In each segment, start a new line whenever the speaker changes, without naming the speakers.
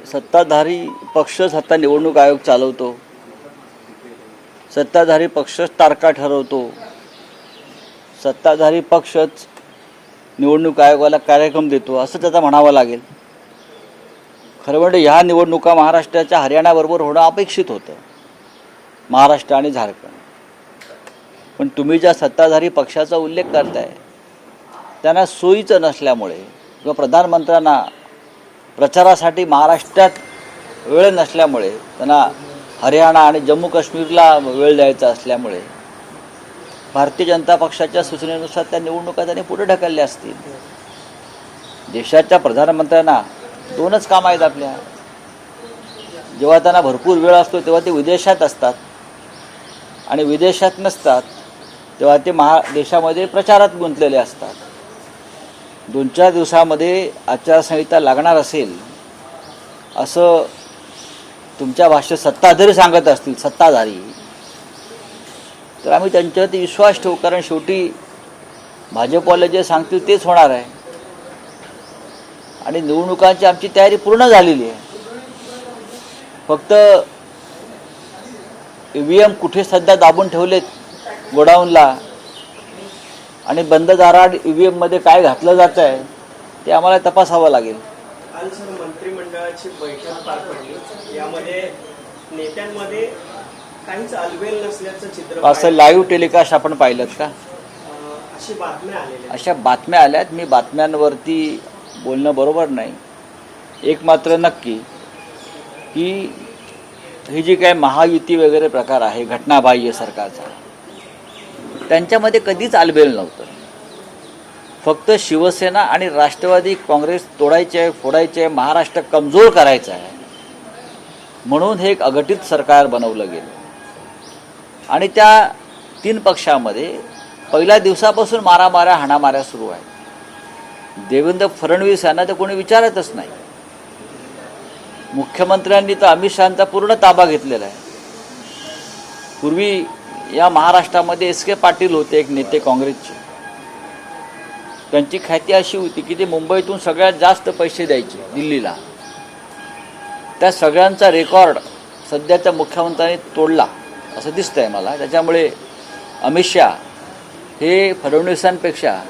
सत्ताधारी पक्षच आता निवडणूक आयोग चालवतो, सत्ताधारी पक्षच तारखा ठरवतो, सत्ताधारी पक्षच निवडणूक आयोगाला कार्यक्रम देतो असं त्याचा म्हणावं लागेल. खरं म्हणजे ह्या निवडणुका महाराष्ट्राच्या हरियाणाबरोबर होणं अपेक्षित होतं, महाराष्ट्र आणि झारखंड. पण तुम्ही ज्या सत्ताधारी पक्षाचा उल्लेख करताय त्यांना सोयीचं नसल्यामुळे किंवा प्रधानमंत्र्यांना प्रचारासाठी महाराष्ट्रात वेळ नसल्यामुळे, त्यांना हरियाणा आणि जम्मू काश्मीरला वेळ द्यायचा असल्यामुळे भारतीय जनता पक्षाच्या सूचनेनुसार त्या निवडणुका त्यांनी पुढे ढकलल्या असतील. देशाच्या प्रधानमंत्र्यांना दोनच कामं आहेत आपल्या. जेव्हा त्यांना भरपूर वेळ असतो तेव्हा ते विदेशात असतात आणि विदेशात नसतात तेव्हा ते देशामध्ये प्रचारात गुंतलेले असतात. 2-4 दिवसामध्ये आचारसंहिता लागणार असेल असं तुमच्या भाषेत सत्ताधारी सांगत असतील, सत्ताधारी, तर आम्ही त्यांच्यावरती विश्वास ठेवू. कारण शेवटी भाजपवाले जे सांगतील तेच होणार आहे आणि निवडणुकांची आमची तयारी पूर्ण झालेली आहे. फक्त EVM कुठे सध्या दाबून ठेवलेत गोडाऊनला आणि बंद दाराआड EVMमध्ये काय घातलं जात आहे ते आम्हाला तपासावं लागेल.
काल सर मंत्रिमंडळाची बैठक पार पडली, यामध्ये नेत्यांमध्ये काहीच अलबेल नसल्याचं चित्र
असं लाईव्ह टेलिकास्ट आपण पाहिलं का?
अशी बातम्या आलेल्या,
अशा बातम्या आल्यात. मी बातम्यांवरती बोलणं बरोबर नाही. एक मात्र नक्की की ही जी काय महायुती वगैरे प्रकार आहे घटनाबाह्य सरकारचा, त्यांच्यामध्ये कधीच आलबेल नव्हतं. फक्त शिवसेना आणि राष्ट्रवादी काँग्रेस तोडायचे आहे, फोडायचे आहे, महाराष्ट्र कमजोर करायचा आहे म्हणून हे एक अघटित सरकार बनवलं गेलं. आणि त्या 3 पक्षामध्ये पहिल्या दिवसापासून मारामाऱ्या हाणामाऱ्या सुरू आहेत. देवेंद्र फडणवीस यांना तर कोणी विचारतच नाही. मुख्यमंत्र्यांनी तर अमित शहांचा पूर्ण ताबा घेतलेला आहे. पूर्वी या महाराष्ट्रामध्ये SK पाटील होते, एक नेते काँग्रेसचे. त्यांची ख्याती अशी होती की ते मुंबईतून सगळ्यात जास्त पैसे द्यायचे दिल्लीला. त्या सगळ्यांचा रेकॉर्ड सध्याच्या मुख्यमंत्र्यांनी तोडला असं दिसतंय मला. त्याच्यामुळे अमित शहा हे फडणवीसांपेक्षा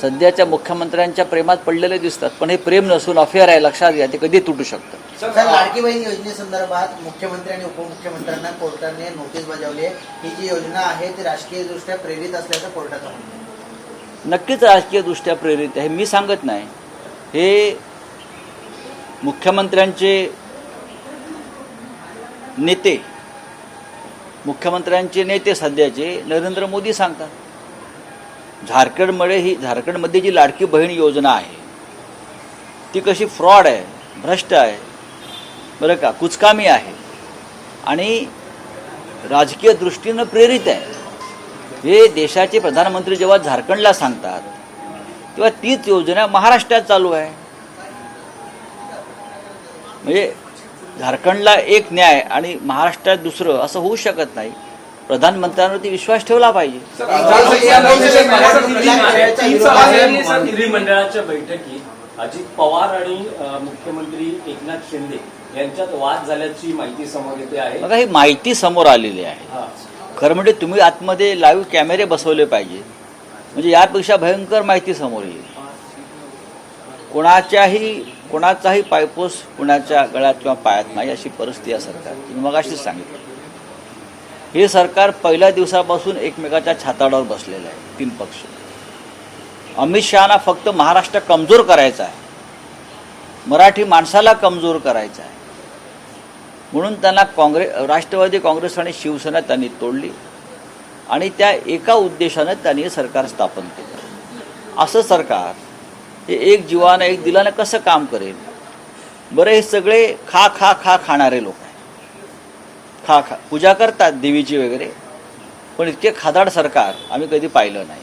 सध्याच्या मुख्यमंत्र्यांच्या प्रेमात पडलेले दिसतात. पण हे प्रेम नसून अफेअर आहे, लक्षात घ्या. ते कधी तुटू शकतं.
सर, लाडकी बहीण योजनेसंदर्भात मुख्यमंत्री आणि उपमुख्यमंत्र्यांना कोर्टाने नोटीस बजावली आहे. ही जी योजना आहे ती राजकीयदृष्ट्या प्रेरित असल्याचं कोर्टाचं म्हणणं आहे.
नक्कीच राजकीयदृष्ट्या प्रेरित आहे, मी सांगत नाही. हे मुख्यमंत्र्यांचे नेते, मुख्यमंत्र्यांचे नेते सध्याचे नरेंद्र मोदी सांगतात. झारखंडमध्ये जी लाडकी बहीण योजना आहे ती कशी फ्रॉड आहे, भ्रष्ट आहे, बरं का, कुचकामी आहे आणि राजकीय दृष्टीनं प्रेरित आहे. हे देशाचे प्रधानमंत्री जेव्हा झारखंडला सांगतात तेव्हा तीच योजना महाराष्ट्रात चालू आहे. म्हणजे झारखंडला एक न्याय आणि महाराष्ट्रात दुसरं असं होऊ शकत नाही. प्रधानमंत्र्यांवरती विश्वास ठेवला पाहिजे.
मंत्रिमंडळाच्या बैठकीत अजित पवार आणि मुख्यमंत्री एकनाथ शिंदे यांच्यात वाद झाल्याची माहिती समोर येते आहे.
बघा, ही माहिती समोर आलेली आहे. खरं म्हणजे तुम्ही आतमध्ये लाईव्ह कॅमेरे बसवले पाहिजे, म्हणजे यापेक्षा भयंकर माहिती समोर येईल. कोणाचाही पायपोस कुणाच्या गळ्यात किंवा पायात नाही अशी परिस्थिती आहे सरकारची. मी मगाशीच सांगितलं, हे सरकार पहिल्या दिवसापासून एकमेकाच्या छाताडावर बसलेलं आहे. 3 पक्ष. अमित शहाना फक्त महाराष्ट्र कमजोर करायचा आहे, मराठी माणसाला कमजोर करायचा आहे म्हणून त्यांना राष्ट्रवादी काँग्रेस आणि शिवसेना त्यांनी तोडली आणि त्या एका उद्देशानं त्यांनी हे सरकार स्थापन केलं. असं सरकार हे एक जीवानं एक दिलानं कसं काम करेल? बरं, हे सगळे खाणारे लोक आहेत. पूजा करतात देवीची वगैरे, पण इतके खादाड सरकार आम्ही कधी पाहिलं नाही.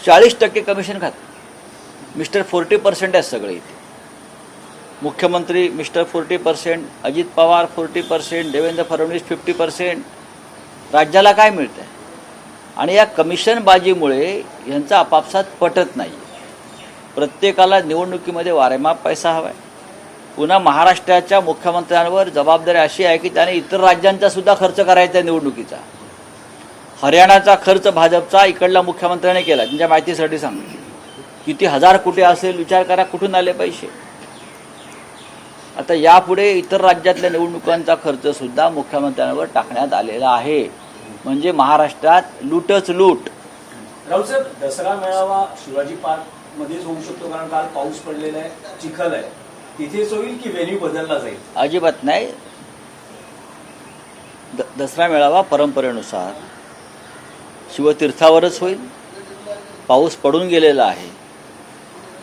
40% कमिशन खात. मिस्टर 40% आहेत सगळे इथे. मुख्यमंत्री मिस्टर 40%, अजित पवार 40%, देवेंद्र फडणवीस 50%. राज्याला काय मिळतं आहे? आणि या कमिशनबाजीमुळे यांचा आपापसात पटत नाही. प्रत्येकाला निवडणुकीमध्ये वारेमाप पैसा हवा आहे. पुन्हा महाराष्ट्राच्या मुख्यमंत्र्यांवर जबाबदारी अशी आहे की त्याने इतर राज्यांचा सुद्धा खर्च करायचा आहे निवडणुकीचा. हरियाणाचा खर्च भाजपचा इकडल्या मुख्यमंत्र्याने केला. त्यांच्या माहितीसाठी सांगतो, किती हजार कोटी असेल विचार करा, कुठून आले पैसे. आता यापुढे इतर राज्यातल्या निवडणुकांचा खर्च सुद्धा मुख्यमंत्र्यांवर टाकण्यात आलेला आहे. म्हणजे महाराष्ट्रात लूटच लूट.
राहुल साहेब, दसरा मेळावा शिवाजी पार्क मध्येच होऊ शकतो, कारण काल पाऊस पडलेला आहे, चिखल आहे, तिथेच होईल की व्हेन्यू बदलला जाईल?
अजिबात नाही. दसरा मेळावा परंपरेनुसार शिवतीर्थावरच होईल. पाऊस पडून गेलेला आहे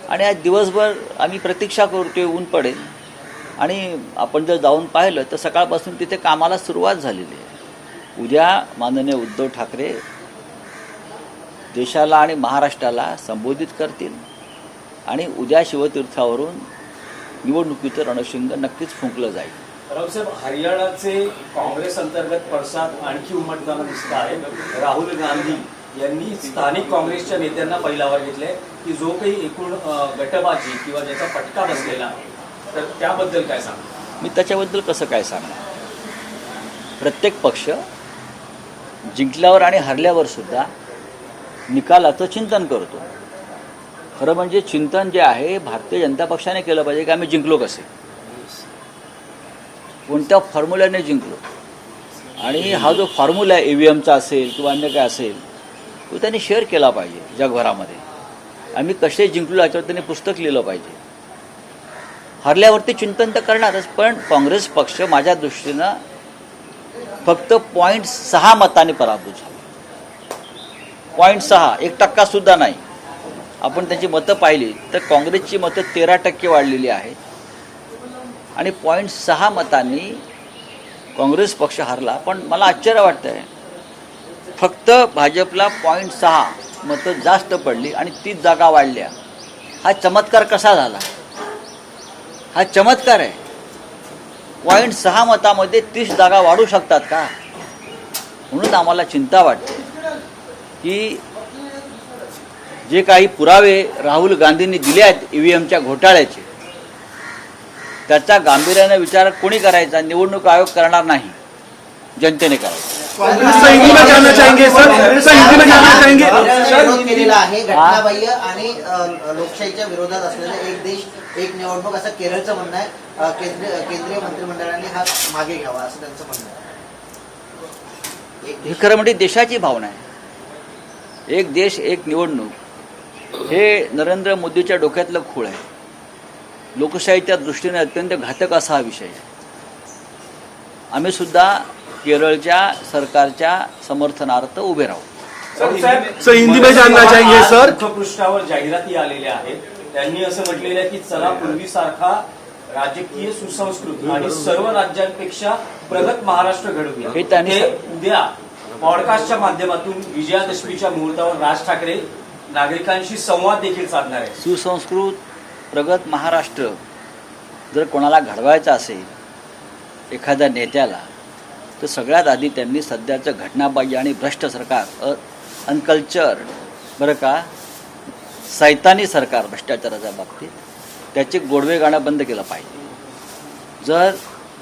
आणि आज दिवसभर आम्ही प्रतीक्षा करतोय, ऊन पडेल. आणि आपण जर जाऊन पाहिलं तर सकाळपासून तिथे कामाला सुरुवात झालेली आहे. उद्या माननीय उद्धव ठाकरे देशाला आणि महाराष्ट्राला संबोधित करतील आणि उद्या शिवतीर्थावरून निवडणुकीचं रणशिंग नक्कीच फुंकलं जाईल.
राहुल साहेब, हरियाणाचे काँग्रेस अंतर्गत पडसाद आणखी उमटताना दिसत आहे. राहुल गांधी यांनी स्थानिक काँग्रेसच्या नेत्यांना पैलावर घेतले की जो काही एकूण गटबाजी किंवा ज्याचा फटका बसलेला, तर त्याबद्दल काय सांगा?
मी त्याच्याबद्दल कसं काय सांगणार. प्रत्येक पक्ष जिंकल्यावर आणि हरल्यावर सुद्धा निकालाचं चिंतन करतो. खरं म्हणजे चिंतन जे आहे भारतीय जनता पक्षाने केलं पाहिजे की आम्ही जिंकलो कसे, कोणत्या फॉर्म्युल्याने जिंकलो. आणि हा जो फॉर्म्युला आहे EVMचा असेल किंवा अन्य काय असेल तो त्यांनी शेअर केला पाहिजे जगभरामध्ये. आम्ही कसे जिंकलो याच्यावर त्यांनी पुस्तक लिहिलं पाहिजे. हरल्यावरती चिंतन तर करणारच, पण काँग्रेस पक्ष माझ्या दृष्टीनं फक्त 0.6 मतांनी पराभूत झाला. 0.6, 1% सुद्धा नाही. आपण त्यांची मतं पाहिली तर काँग्रेसची मतं 13% वाढलेली आहेत आणि 0.6 मतांनी काँग्रेस पक्ष हरला. पण मला आश्चर्य वाटतं आहे, फक्त भाजपला 0.6 मतं जास्त पडली आणि 30 जागा वाढल्या. हा चमत्कार कसा झाला? हा चमत्कार आहे. 0.6 मतामध्ये 30 जागा वाढू शकतात का? म्हणून आम्हाला चिंता वाटते की जे काही पुरावे राहुल गांधींनी दिले आहेत EVMच्या घोटाळ्याचे, त्याचा गांभीर्याने विचार कोणी करायचा? निवडणूक आयोग करणार नाही, जनतेने करायचा.
विरोध केलेला आहे घटनाबाह्य आणि लोकशाहीच्या विरोधात असलेलं एक देश एक निवडणूक असं केरळचं म्हणणं आहे. केंद्रीय मंत्रिमंडळाने हा मागे घ्यावा असं त्यांचं म्हणणं आहे.
हे खरं म्हणजे देशाची भावना आहे. एक देश एक निवडणूक हे नरेंद्र मोदीच्या डोक्यातलं खूळ आहे. लोकशाहीच्या दृष्टीने अत्यंत घातक असा हा विषय आहे. आम्ही सुद्धा केरळच्या सरकारच्या समर्थनार्थ उभे राहू.
सर हिंदी में जानना चाहिए सर.
मुखपृष्ठावर जाहिराती आलेल्या आहेत. त्यांनी असं म्हटलेलं आहे की चला पूर्वीसारखा राजकीय सुसंस्कृत आणि सर्व राज्यांपेक्षा प्रगत महाराष्ट्र घडवूया.
हे त्यांनी
उद्या पॉडकास्टच्या माध्यमातून विजयादशमीच्या मुहूर्तावर राज ठाकरे नागरिकांशी संवाद देखील साधणार आहे.
सुसंस्कृत प्रगत महाराष्ट्र जर कोणाला घडवायचा असेल एखाद्या नेत्याला, तर सगळ्यात आधी त्यांनी सध्याचं घटनाबाह्य आणि भ्रष्ट सरकार, अनकल्चर बरं का, सैतानी सरकार भ्रष्टाचाराच्या बाबतीत, त्याचे गोडवे गाणं बंद केलं पाहिजे. जर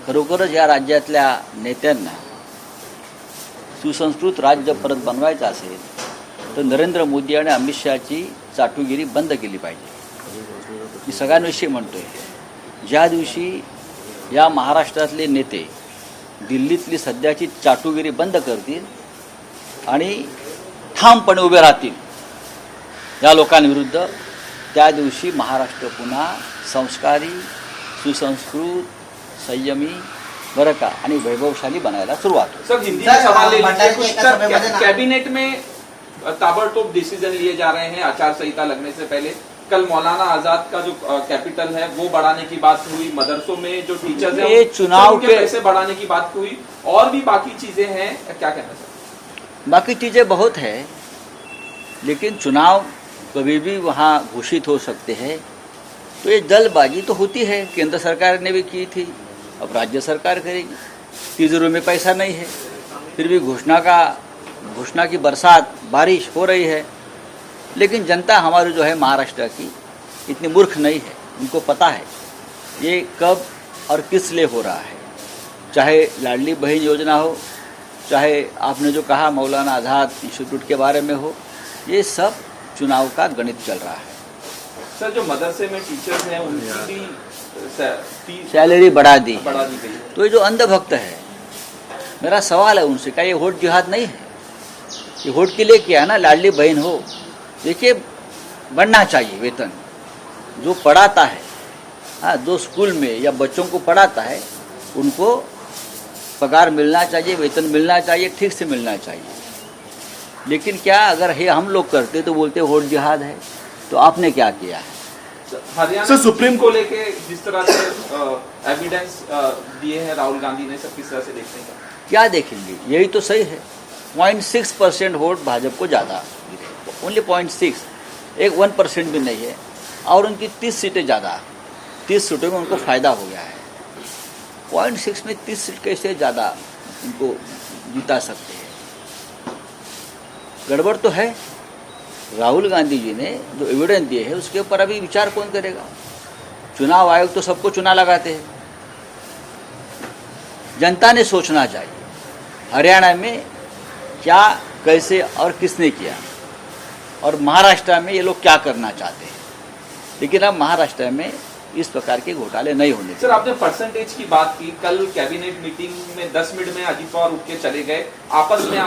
खरोखरच या राज्यातल्या नेत्यांना सुसंस्कृत राज्य परत बनवायचं असेल तर नरेंद्र मोदी आणि अमित शहाची चाटुगिरी बंद केली पाहिजे. मी सगळ्यांविषयी म्हणतोय, ज्या दिवशी या महाराष्ट्रातले नेते दिल्लीतली सध्याची चाटुगिरी बंद करतील आणि ठामपणे उभे राहतील या लोकांविरुद्ध, त्या दिवशी महाराष्ट्र पुन्हा संस्कारी, सुसंस्कृत, संयमी बरं का आणि वैभवशाली बनायला सुरुवात होईल.
सर हिंदी में सवाल ले लीजिए. कुछ कैबिनेट में ताबड़तोड़ डिसीजन लिए जा रहे हैं आचार संहिता लगने से पहले. कल मौलाना आजाद का जो कैपिटल है वो बढ़ाने की बात हुई. मदरसों में जो टीचर्स हैं
चुनाव के
पैसे बढ़ाने की बात हुई. और भी बाकी चीजें हैं, क्या कहना सर?
बाकी चीज़ें बहुत है, लेकिन चुनाव कभी भी वहाँ घोषित हो सकते हैं. तो ये जल्दबाजी तो होती है. केंद्र सरकार ने भी की थी, अब राज्य सरकार करेगी. तिजोरी में पैसा नहीं है, फिर भी घोषणा की बरसात, बारिश हो रही है. लेकिन जनता हमारी जो है महाराष्ट्र की इतनी मूर्ख नहीं है. उनको पता है ये कब और किस लिए हो रहा है, चाहे लाडली बहन योजना हो, चाहे आपने जो कहा मौलाना आज़ाद इंस्टीट्यूट के बारे में हो, ये सब चुनाव का गणित चल रहा है।
सर जो मदरसे में टीचर्स हैं उनकी भी
सैलरी बढ़ा दी
गई।
तो ये जो अंधभक्त है, मेरा सवाल है उनसे, क्या ये वोट जिहाद नहीं है? ये वोट के लिए क्या है ना, लाडली बहन हो, देखिए बढ़ना चाहिए वेतन। जो पढ़ाता है, हाँ, जो स्कूल में या बच्चों को पढ़ाता है उनको पगार मिलना चाहिए, वेतन मिलना चाहिए, ठीक से मिलना चाहिए। लेकिन क्या अगर ये हम लोग करते तो बोलते वोट जिहाद है। तो आपने क्या किया है?
हरियाणा सुप्रीम को लेके जिस तरह से एविडेंस दिए हैं राहुल गांधी ने, सब किस तरह से देखते हैं?
क्या देखेंगे, यही तो सही है। 0.6% वोट भाजपा को ज़्यादा, ओनली 0.6, एक 1% भी नहीं है। और उनकी 30 सीटें ज़्यादा, 30 सीटों में उनको फ़ायदा हो गया है। 0.6 में 30 सीट कैसे ज़्यादा उनको जिता सकते हैं? गड़बड़ तो है। राहुल गांधी जी ने जो एविडेंस दिए है उसके ऊपर अभी विचार कौन करेगा? चुनाव आयोग तो सबको चुना लगाते हैं। जनता ने सोचना चाहिए हरियाणा में क्या, कैसे और किसने किया, और महाराष्ट्र में ये लोग क्या करना चाहते हैं। लेकिन अब महाराष्ट्र में इस प्रकार के घोटाले नहीं होने चाहिए।
सर आपने परसेंटेज की बात की, कल कैबिनेट मीटिंग में 10 मिनट में अजीत पवार उठ के चले गए, आपस में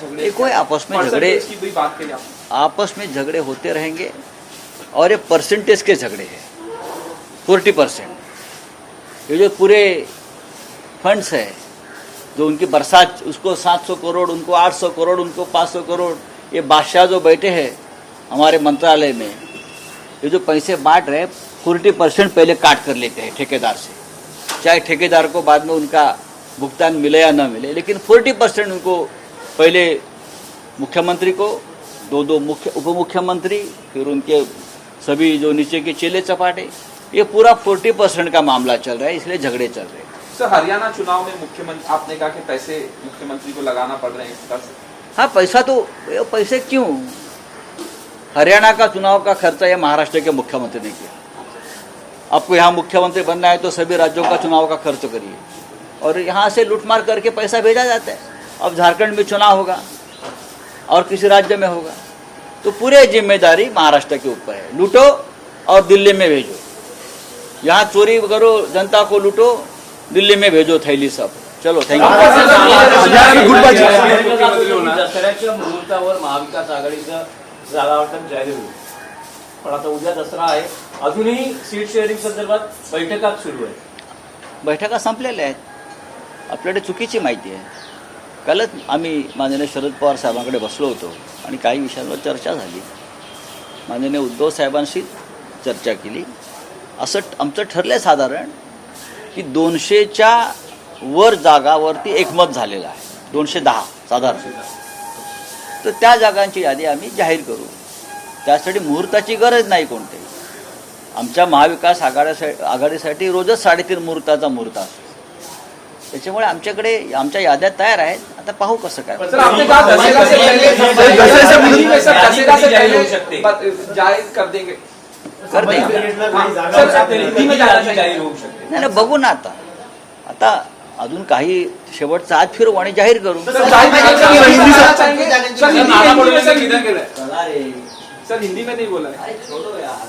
झगड़े,
कोई आपस में झगड़े,
परसेंटेज की भी बात करी आपने।
आपस में झगड़े होते रहेंगे और ये परसेंटेज के झगड़े हैं। 40% ये जो पूरे फंड्स है, जो उनकी बरसात, उसको 700 करोड़, उनको 800 करोड़, उनको 500 करोड़, ये बादशाह जो बैठे हैं हमारे मंत्रालय में, ये जो पैसे बांट रहे हैं 40% पहले काट कर लेते हैं ठेकेदार से, चाहे ठेकेदार को बाद में उनका भुगतान मिले या न मिले, लेकिन 40% उनको पहले मुख्यमंत्री को, दो मुख्य उप मुख्यमंत्री, फिर उनके सभी जो नीचे के चेले चपाटे, ये पूरा 40% का मामला चल रहा है, इसलिए झगड़े चल रहे हैं।
सर हरियाणा चुनाव में मुख्यमंत्री, आपने कहा कि पैसे मुख्यमंत्री को लगाना पड़ रहे हैं इस तरह से।
हाँ, पैसा तो, पैसे क्यों? हरियाणा का चुनाव का खर्चा यह महाराष्ट्र के मुख्यमंत्री ने किया। आपको यहाँ मुख्यमंत्री बनना है तो सभी राज्यों का चुनाव का खर्च करिए, और यहाँ से लूटमार करके पैसा भेजा जाता है। अब झारखंड में चुनाव होगा और किसी राज्य में होगा, तो पूरे जिम्मेदारी महाराष्ट्र के ऊपर है। लूटो और दिल्ली में भेजो, यहाँ चोरी करो, जनता को लूटो, दिल्ली में भेजो थैली सब। चलो, थँक यू।
दसऱ्याच्या मुहूर्तावर महाविकास आघाडीचं जागा वाटप जाहीर होईल, पण आता उद्या दसरा आहे, अजूनही सीट शेअरिंग संदर्भात बैठका सुरू आहे.
बैठका संपलेल्या आहेत. आपल्याकडे चुकीची माहिती आहे. कालच आम्ही माननीय शरद पवार साहेबांकडे बसलो होतो आणि काही विषयांवर चर्चा झाली. माननीय उद्धव साहेबांशी चर्चा केली. असं आमचं ठरलं साधारण की 200च्या वर जागावरती एकमत झालेलं आहे. 210 साधारण. तर त्या जागांची यादी आम्ही जाहीर करू. त्यासाठी मुहूर्ताची गरज नाही कोणतेही. आमच्या महाविकास आघाडीसाठी रोजच 3.5 मुहूर्ताचा मुहूर्त असतो. त्याच्यामुळे आमच्याकडे आमच्या याद्या तयार आहेत. आता पाहू कसं काय.
सर आपने कहा दशहरा से पहले जाहिर कर देंगे.
कर देंगे. नाही नाही, बघू ना आता. आता अजून काही शेवटचा आज फिरू आणि जाहीर करू.
सर हिंदी में नहीं बोला है.
छोड़ो यार.